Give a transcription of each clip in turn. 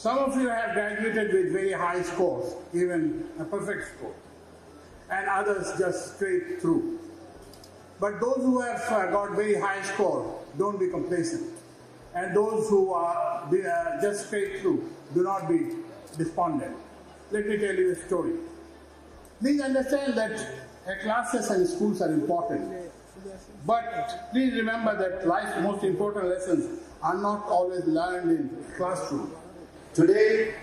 Some of you have graduated with very high scores, even a perfect score, and others just straight through. But those who have got very high score, don't be complacent. And those who are just straight through, do not be despondent. Let me tell you a story. Please understand that classes and schools are important. But please remember that life's most important lessons are not always learned in classroom. Today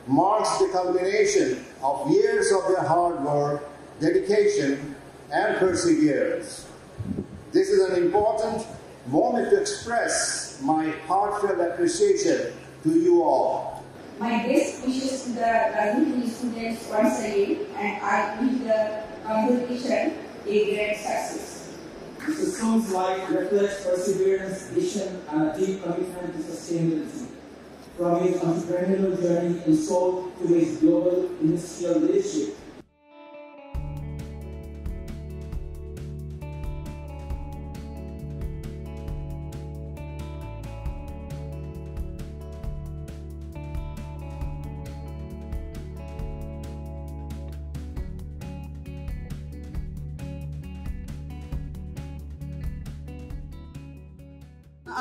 marks the culmination of years of their hard work, dedication, and perseverance. This is an important moment to express my heartfelt appreciation to you all. My best wishes to the graduating students once again, and I wish the competition a great success. The school's life reflects perseverance, vision, and a deep commitment to sustainability. From its entrepreneurial journey in Seoul to its global industrial leadership.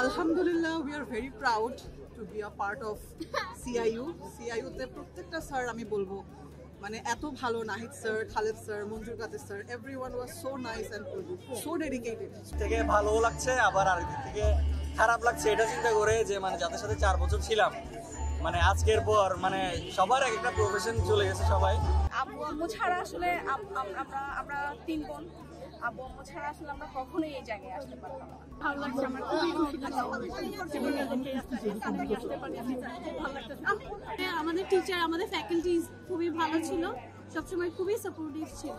Alhamdulillah, we are very proud to be a part of CIU. CIU te prottekta sir ami bolbo mane eto bhalo Nahid sir, Khalid sir, Munjur Kadir sir, everyone was so nice and so dedicated. থেকে ভালো লাগছে আবার আরেকদিক থেকে খারাপ লাগছে এটা চিন্তা করে যে মানে যাদের সাথে 4 বছর ছিলাম মানে আজকের পর মানে সবার একটা প্রফেশন চলে গেছে সবাই। আব্বু আম্মু ছাড়া আসলে আমরা 3 বোন, আব্বু আম্মু ছাড়া আসলে আমরা কখনোই এই জায়গায় আসতে পারতাম না। ভালো লাগছে, আমার খুবই খুশি লাগছে। আমাদের টিচার, আমাদের ফ্যাকাল্টিজ খুবই ভালো ছিল, সবসময় খুবই সাপোর্টিভ ছিল।